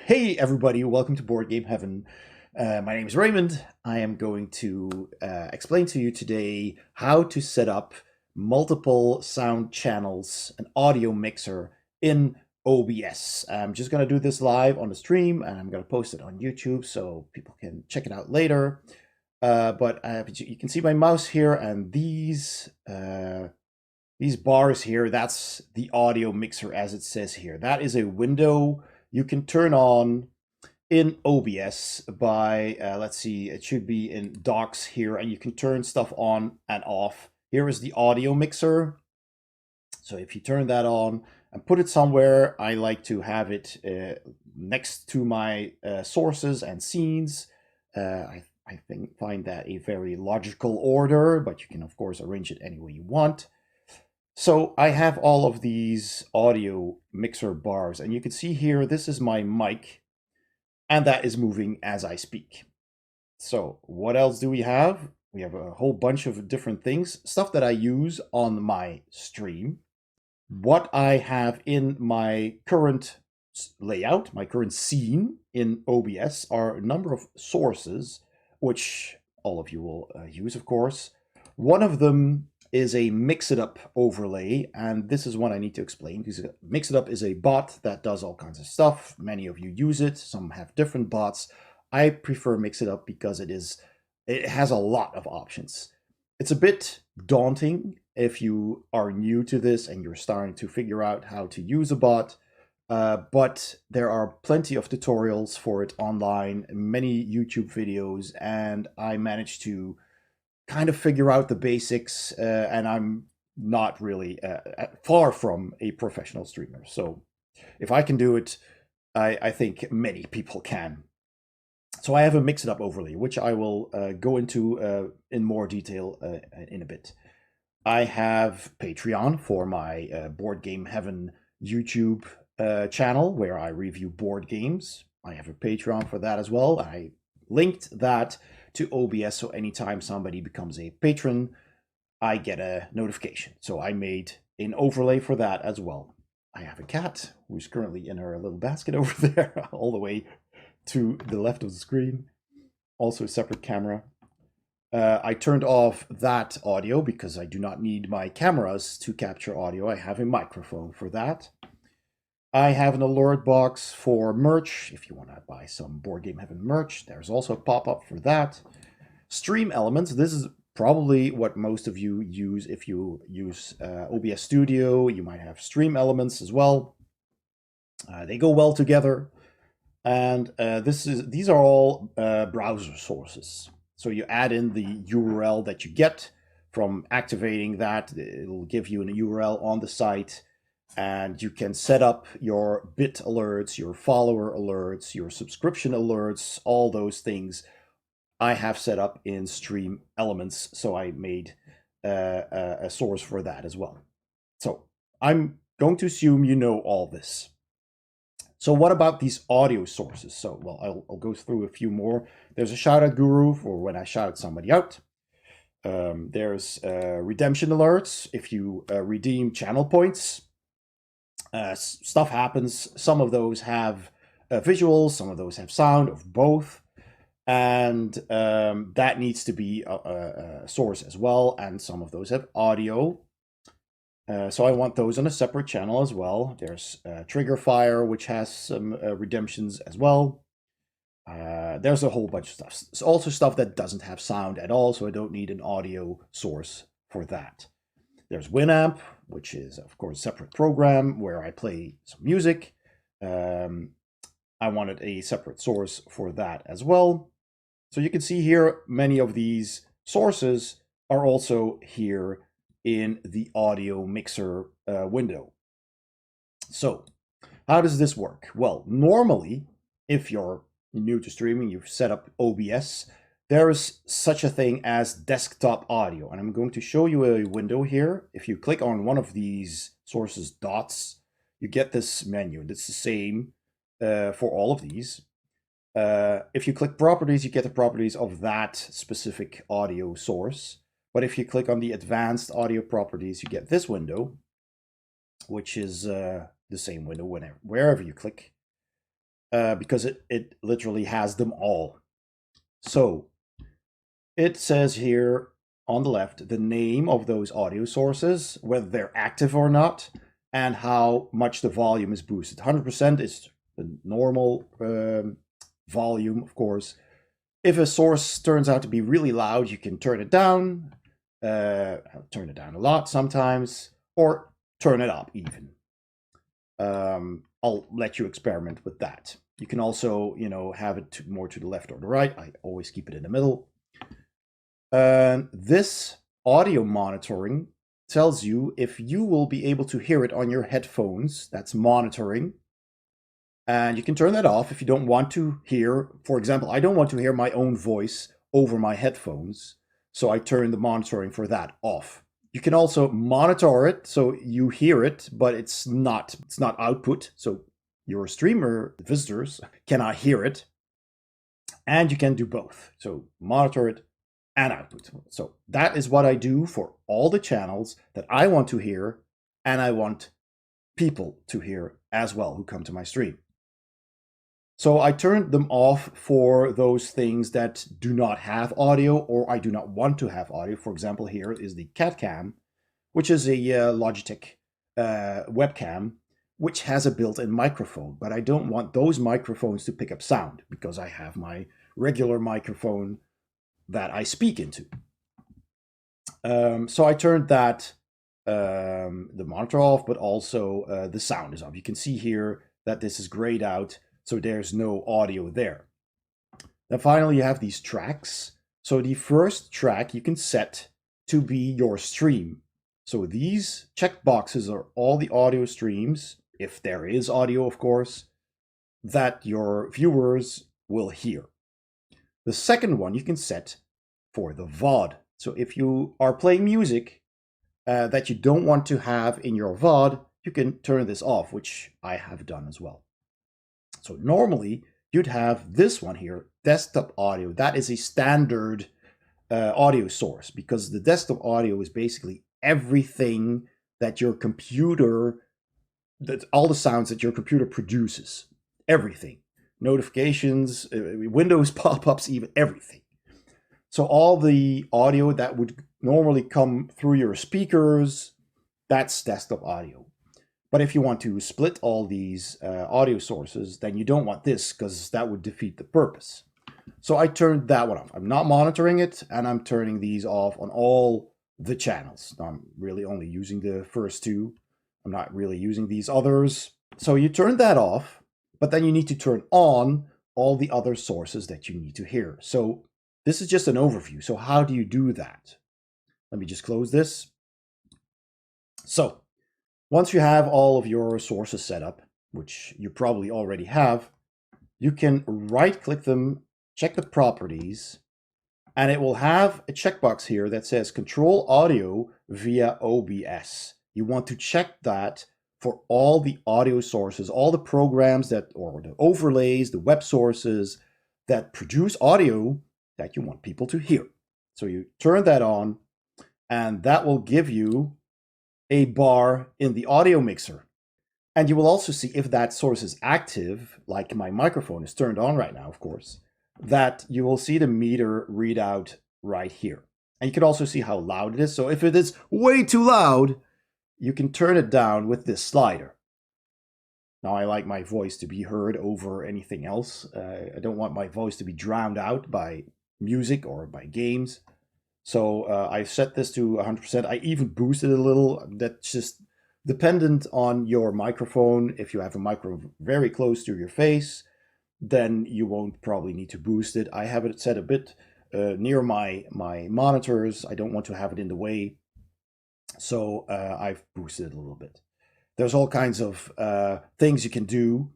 Hey everybody, welcome to Board Game Heaven. My name is Raymond. I am going to explain to you today how to set up multiple sound channels, an audio mixer in OBS. I'm just going to do this live on the stream and I'm going to post it on YouTube so people can check it out later. But you can see my mouse here and these bars here, that's the audio mixer as it says here. That is a window you can turn on in OBS by, let's see, it should be in docs here, and you can turn stuff on and off. Here is the audio mixer. So if you turn that on and put it somewhere, I like to have it next to my sources and scenes. I find that a very logical order, but you can of course arrange it any way you want. So I have all of these audio mixer bars, and you can see here, this is my mic, and that is moving as I speak. So what else do we have? We have a whole bunch of different things, stuff that I use on my stream. What I have in my current layout, my current scene in OBS, are a number of sources, which all of you will use, of course. One of them is a Mix It Up overlay, and this is one I need to explain because Mix It Up is a bot that does all kinds of stuff. Many of you use it, some have different bots. I prefer Mix It Up because it has a lot of options. It's a bit daunting if you are new to this and you're starting to figure out how to use a bot, but there are plenty of tutorials for it online, many YouTube videos, and I managed to kind of figure out the basics, and I'm not really far from a professional streamer. So if I can do it, I think many people can. So I have a Mix It Up overlay, which I will go into in more detail in a bit. I have Patreon for my Board Game Heaven YouTube channel, where I review board games. I have a Patreon for that as well. I linked that to OBS, so anytime somebody becomes a patron, I get a notification. So I made an overlay for that as well. I have a cat who's currently in her little basket over there, all the way to the left of the screen. Also a separate camera. I turned off that audio because I do not need my cameras to capture audio. I have a microphone for that. I have an alert box for merch. If you want to buy some Board Game Heaven merch, there's also a pop-up for that. Stream elements. This is probably what most of you use if you use OBS Studio. You might have stream elements as well. They go well together. And these are all browser sources. So you add in the URL that you get from activating that. It'll give you a URL on the site, and you can set up your bit alerts, your follower alerts, your subscription alerts, all those things I have set up in Stream Elements. So I made a source for that as well. So I'm going to assume you know all this. So what about these audio sources? So, well, I'll go through a few more. There's a shout out guru for when I shout somebody out. There's redemption alerts if you redeem channel points. Stuff happens. Some of those have visuals, some of those have sound, of both. And that needs to be a source as well. And some of those have audio. So I want those on a separate channel as well. There's Trigger Fire, which has some redemptions as well. There's a whole bunch of stuff. There's also stuff that doesn't have sound at all, so I don't need an audio source for that. There's Winamp, which is, of course, a separate program where I play some music. I wanted a separate source for that as well. So you can see here, many of these sources are also here in the audio mixer window. So how does this work? Well, normally, if you're new to streaming, you've set up OBS, there is such a thing as desktop audio. And I'm going to show you a window here. If you click on one of these sources dots, you get this menu. It's the same for all of these. If you click properties, you get the properties of that specific audio source. But if you click on the advanced audio properties, you get this window, which is the same window wherever you click. because it literally has them all. So it says here on the left the name of those audio sources, whether they're active or not, and how much the volume is boosted. 100% is the normal volume, of course. If a source turns out to be really loud, you can turn it down a lot sometimes, or turn it up even. I'll let you experiment with that. You can also, have it more to the left or the right. I always keep it in the middle. This audio monitoring tells you if you will be able to hear it on your headphones. That's monitoring. And you can turn that off if you don't want to hear. For example, I don't want to hear my own voice over my headphones, so I turn the monitoring for that off. You can also monitor it so you hear it, but it's not output, so your streamer visitors cannot hear it. And you can do both, so monitor it and output. So that is what I do for all the channels that I want to hear, and I want people to hear as well who come to my stream. So I turned them off for those things that do not have audio, or I do not want to have audio. For example, here is the cat cam, which is a Logitech webcam, which has a built-in microphone, but I don't want those microphones to pick up sound because I have my regular microphone that I speak into. So I turned that, the monitor off, but also the sound is off. You can see here that this is grayed out, so there's no audio there. Then finally you have these tracks. So the first track you can set to be your stream. So these checkboxes are all the audio streams, if there is audio of course, that your viewers will hear. The second one you can set for the VOD. So if you are playing music that you don't want to have in your VOD, you can turn this off, which I have done as well. So normally you'd have this one here, desktop audio. That is a standard audio source, because the desktop audio is basically everything that your computer, all the sounds that your computer produces, everything. Notifications, Windows pop-ups, even everything. So all the audio that would normally come through your speakers, that's desktop audio. But if you want to split all these audio sources, then you don't want this, because that would defeat the purpose. So I turned that one off. I'm not monitoring it, and I'm turning these off on all the channels. I'm really only using the first two. I'm not really using these others. So you turn that off, but then you need to turn on all the other sources that you need to hear. So this is just an overview. So how do you do that? Let me just close this. So once you have all of your sources set up, which you probably already have, you can right-click them, check the properties, and it will have a checkbox here that says Control Audio via OBS. You want to check that for all the audio sources, all the programs that, or the overlays, the web sources that produce audio that you want people to hear. So you turn that on, and that will give you a bar in the audio mixer. And you will also see if that source is active, like my microphone is turned on right now, of course, that you will see the meter readout right here. And you can also see how loud it is. So if it is way too loud, you can turn it down with this slider. Now I like my voice to be heard over anything else. I don't want my voice to be drowned out by music or by games. So I set this to 100%. I even boosted it a little. That's just dependent on your microphone. If you have a microphone very close to your face, then you won't probably need to boost it. I have it set a bit near my monitors. I don't want to have it in the way. So I've boosted it a little bit. There's all kinds of things you can do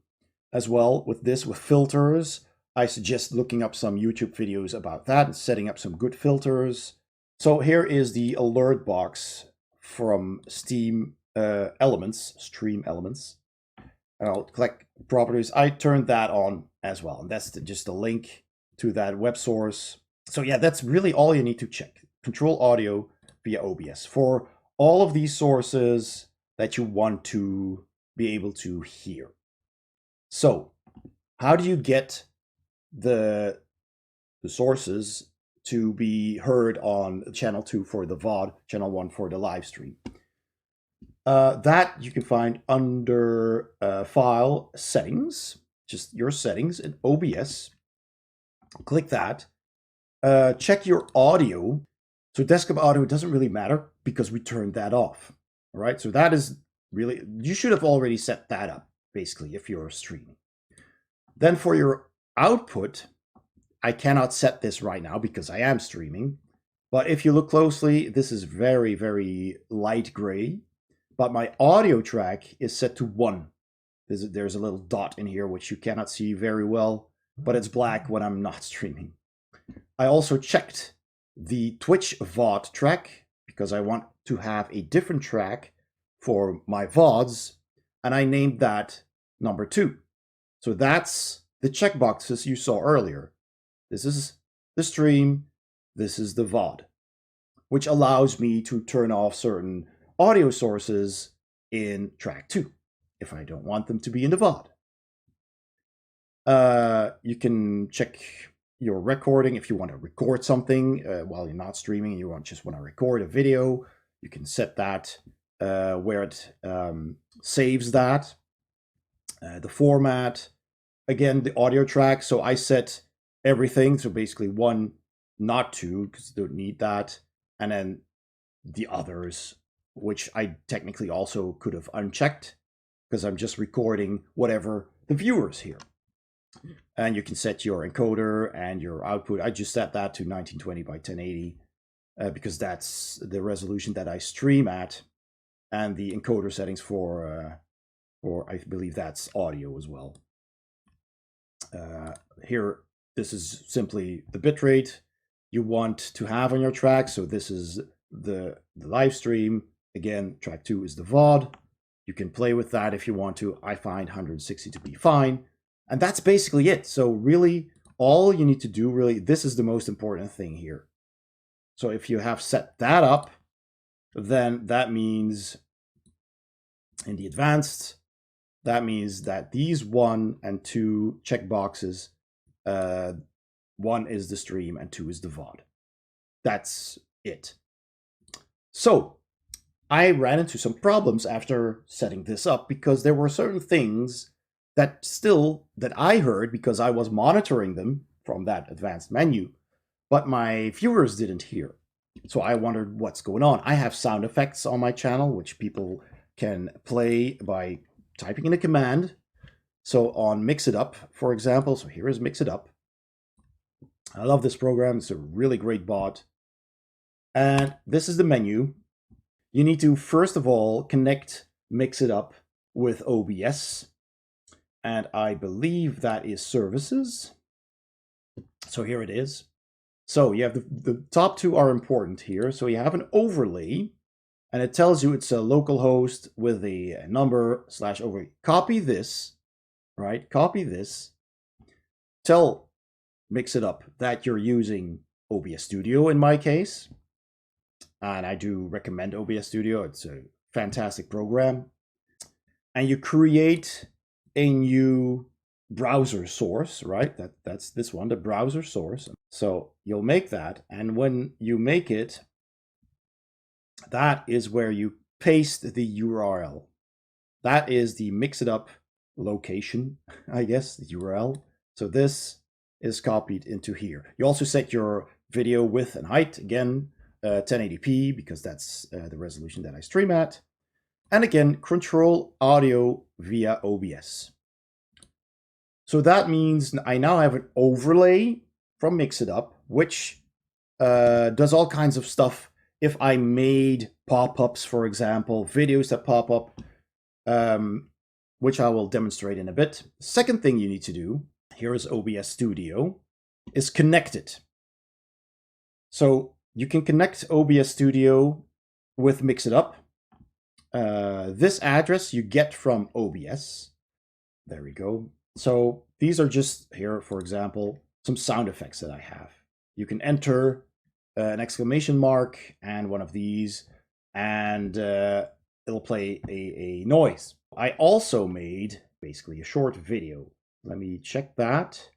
as well with this, with filters. I suggest looking up some YouTube videos about that and setting up some good filters. So here is the alert box from Steam Elements, Stream Elements. I'll click properties. I turned that on as well. And that's just a link to that web source. So yeah, that's really all you need to check. Control audio via OBS for all of these sources that you want to be able to hear. So how do you get the sources to be heard on channel 2 for the VOD, channel 1 for the live stream? That you can find under File, Settings, just your settings in OBS. Click that. Check your audio. So desktop audio doesn't really matter because we turned that off. All right, so that is really, you should have already set that up, basically, if you're streaming. Then for your output, I cannot set this right now because I am streaming. But if you look closely, this is very, very light gray. But my audio track is set to 1. There's a little dot in here, which you cannot see very well, but it's black when I'm not streaming. I also checked the Twitch VOD track because I want to have a different track for my VODs, and I named that number 2. So that's the checkboxes you saw earlier. This is the stream, this is the VOD, which allows me to turn off certain audio sources in track 2 if I don't want them to be in the VOD. You can check your recording if you want to record something while you're not streaming and you just want to record a video. You can set that where it saves that. The format, again, the audio track. So I set everything. So basically 1, not 2, because you don't need that. And then the others, which I technically also could have unchecked because I'm just recording whatever the viewers hear. And you can set your encoder and your output. I just set that to 1920 by 1080 because that's the resolution that I stream at, and the encoder settings for I believe that's audio as well. Here, this is simply the bitrate you want to have on your track. So this is the live stream. Again, track 2 is the VOD. You can play with that if you want to. I find 160 to be fine. And that's basically it. So really, all you need to do, really, this is the most important thing here. So if you have set that up, then that means in the advanced, that means that these 1 and 2 checkboxes, 1 is the stream and 2 is the VOD. That's it. So I ran into some problems after setting this up because there were certain things that I heard because I was monitoring them from that advanced menu, but my viewers didn't hear. So I wondered what's going on. I have sound effects on my channel, which people can play by typing in a command. So on Mix It Up, for example, so here is Mix It Up. I love this program. It's a really great bot. And this is the menu. You need to, first of all, connect Mix It Up with OBS. And I believe that is services. So here it is. So you have the top 2 are important here. So you have an overlay, and it tells you it's a local host with a number /overlay. Copy this, right? Copy this. Tell Mix It Up that you're using OBS Studio in my case. And I do recommend OBS Studio. It's a fantastic program. And you create a new browser source, right? That's this one, the browser source. So you'll make that, and when you make it, that is where you paste the URL. That is the Mix It Up location, I guess, the URL. So this is copied into here. You also set your video width and height, again, 1080p, because that's the resolution that I stream at. And again, control audio via OBS. So that means I now have an overlay from Mix It Up, which does all kinds of stuff. If I made pop-ups, for example, videos that pop up, which I will demonstrate in a bit. Second thing you need to do, here is OBS Studio, is connect it. So you can connect OBS Studio with Mix It Up. This address you get from OBS. There we go. So these are just here, for example, some sound effects that I have. You can enter an exclamation mark and one of these, and it'll play a noise. I also made basically a short video Let me check that.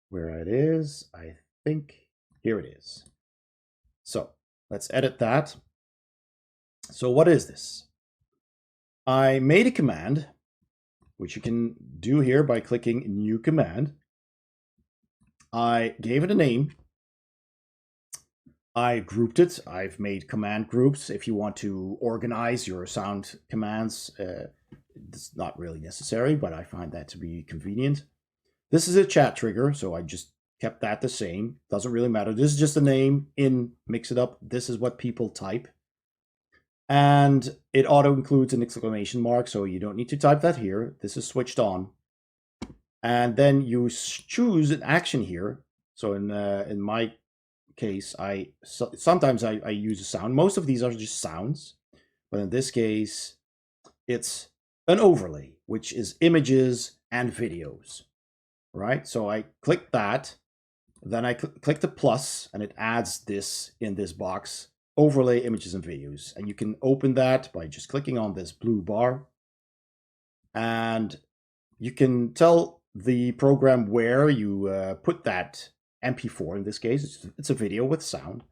Where it is, I think here it is. So let's edit that. So what is this? I made a command, which you can do here by clicking New Command. I gave it a name. I grouped it. I've made command groups. If you want to organize your sound commands, it's not really necessary, but I find that to be convenient. This is a chat trigger, so I just kept that the same. Doesn't really matter. This is just a name in Mix It Up. This is what people type. And it auto includes an exclamation mark, so you don't need to type that here. This is switched on. And then you choose an action here. So in my case, sometimes I use a sound. Most of these are just sounds, but in this case, it's an overlay, which is images and videos, right? So I click that, then I click the plus, and it adds this in this box, overlay images and videos. And you can open that by just clicking on this blue bar, and you can tell the program where you put that MP4. In this case, it's a video with sound.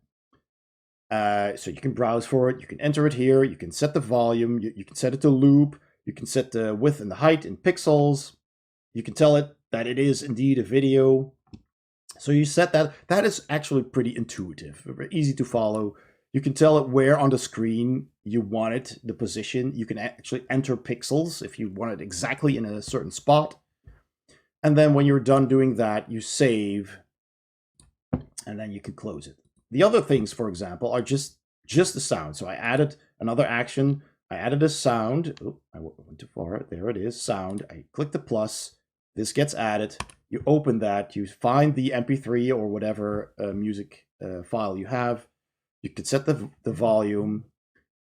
So you can browse for it. You can enter it here. You can set the volume. You can set it to loop. You can set the width and the height in pixels. You can tell it that it is indeed a video. So you set that. That is actually pretty intuitive, very easy to follow. You can tell it where on the screen you want it, the position. You can actually enter pixels if you want it exactly in a certain spot. And then when you're done doing that, you save, and then you can close it. The other things, for example, are just the sound. So I added another action. I added a sound. Oh, I went too far. There it is, sound. I click the plus. This gets added. You open that. You find the MP3 or whatever music file you have. You can set the volume,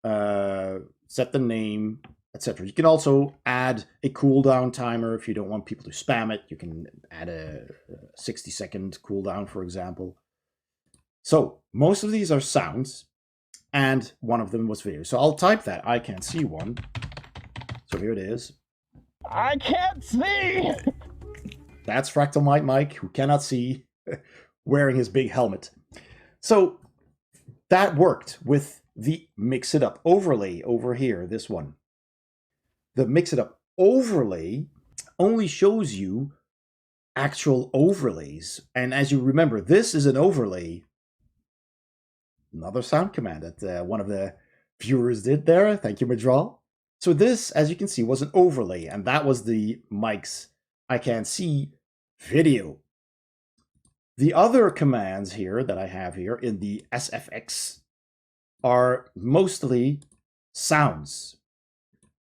set the name, etc. You can also add a cooldown timer if you don't want people to spam it. You can add a 60-second cooldown, for example. So most of these are sounds, and one of them was video. So I'll type that. I can't see one. So here it is. I can't see! That's Fractal Mike, who cannot see, wearing his big helmet. So that worked with the Mix It Up overlay over here, this one. The Mix It Up overlay only shows you actual overlays. And as you remember, this is an overlay. Another sound command that one of the viewers did there. Thank you, Madral. So this, as you can see, was an overlay, and that was the Mike's I Can't See video. The other commands here that I have here in the SFX are mostly sounds.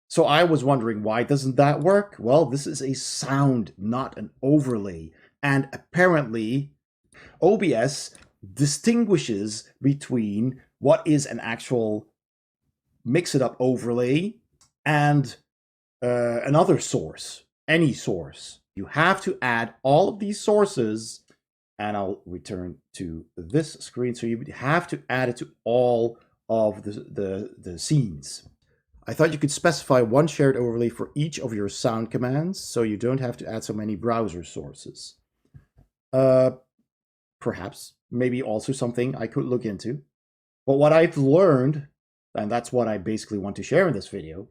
So I was wondering, why doesn't that work? Well, this is a sound, not an overlay. And apparently, OBS distinguishes between what is an actual Mix It Up overlay and another source, any source. You have to add all of these sources, and I'll return to this screen. So you have to add it to all of the scenes. I thought you could specify one shared overlay for each of your sound commands, so you don't have to add so many browser sources. Perhaps, maybe also something I could look into. But what I've learned, and that's what I basically want to share in this video,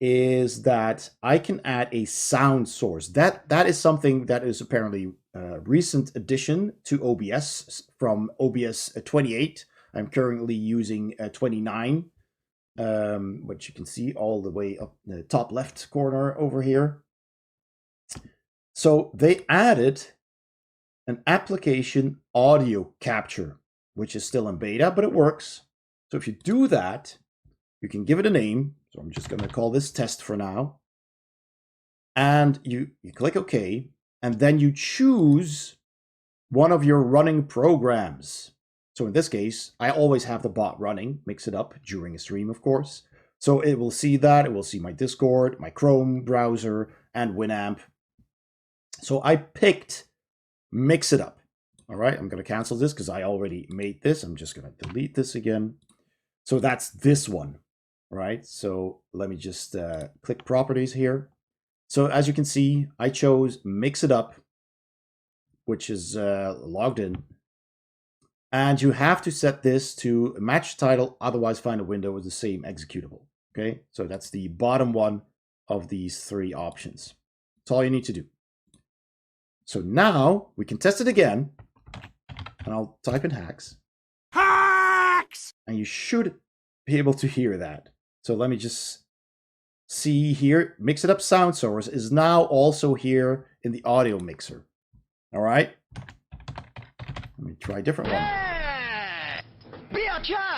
is that I can add a sound source. That is something that is apparently a recent addition to OBS from OBS 28. I'm currently using 29, which you can see all the way up the top left corner over here. So they added an application audio capture, which is still in beta, but it works. So if you do that, you can give it a name. So I'm just going to call this test for now. And you click OK, and then you choose one of your running programs. So in this case, I always have the bot running, Mix It Up, during a stream, of course. So it will see that. It will see my Discord, my Chrome browser, and Winamp. So I picked Mix It Up. All right, I'm going to cancel this because I already made this. I'm just going to delete this again. So that's this one, right? So let me just click properties here. So as you can see, I chose Mix It Up, which is logged in. And you have to set this to match title, otherwise find a window with the same executable. Okay, so that's the bottom one of these 3 options. That's all you need to do. So now we can test it again. And I'll type in hacks. Hacks! And you should be able to hear that. So let me just see here. Mix It Up sound source is now also here in the audio mixer. All right. Let me try a different one.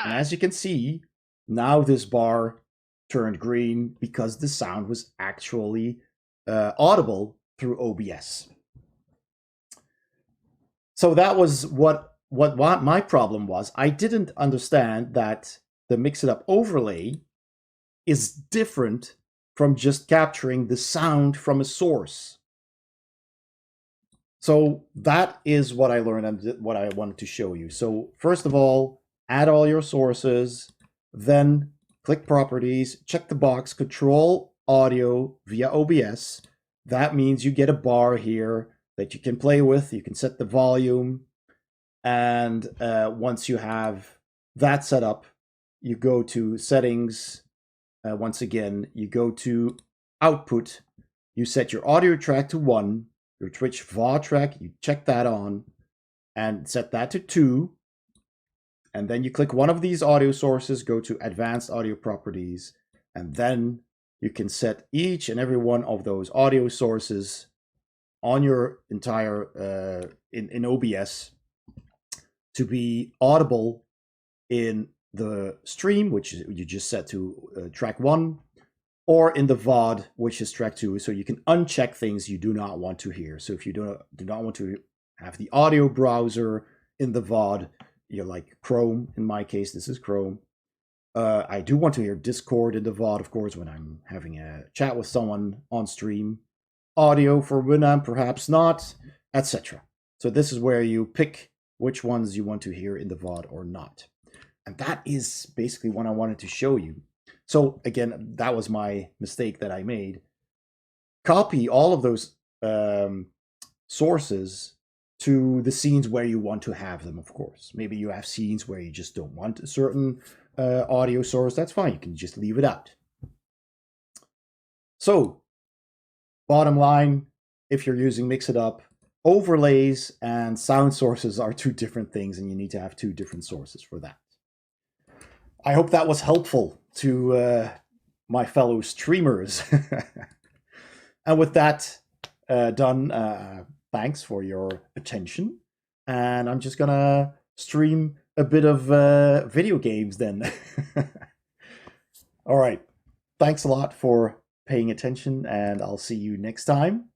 And as you can see, now this bar turned green because the sound was actually audible through OBS. So that was what my problem was. I didn't understand that the Mix It Up overlay is different from just capturing the sound from a source. So that is what I learned and what I wanted to show you. So first of all, add all your sources, then click Properties, check the box, Control Audio via OBS. That means you get a bar here that you can play with. You can set the volume. And once you have that set up, you go to Settings. Once again, you go to Output. You set your audio track to 1. Your Twitch VOD track, you check that on and set that to 2. And then you click one of these audio sources, go to Advanced Audio Properties, and then you can set each and every one of those audio sources on your entire, in OBS to be audible in the stream, which you just set to track 1, or in the VOD, which is track 2. So you can uncheck things you do not want to hear. So if you do not want to have the audio browser in the VOD, you're like Chrome. In my case, this is Chrome. I do want to hear Discord in the VOD, of course, when I'm having a chat with someone on stream. Audio for when I'm perhaps not, etc. So this is where you pick which ones you want to hear in the VOD or not. And that is basically what I wanted to show you. So again, that was my mistake that I made. Copy all of those sources to the scenes where you want to have them, of course. Maybe you have scenes where you just don't want a certain audio source. That's fine. You can just leave it out. So, bottom line, if you're using Mix It Up, overlays and sound sources are 2 different things, and you need to have 2 different sources for that. I hope that was helpful to my fellow streamers. And with that done, thanks for your attention. And I'm just gonna stream a bit of video games then. All right. Thanks a lot for paying attention, and I'll see you next time.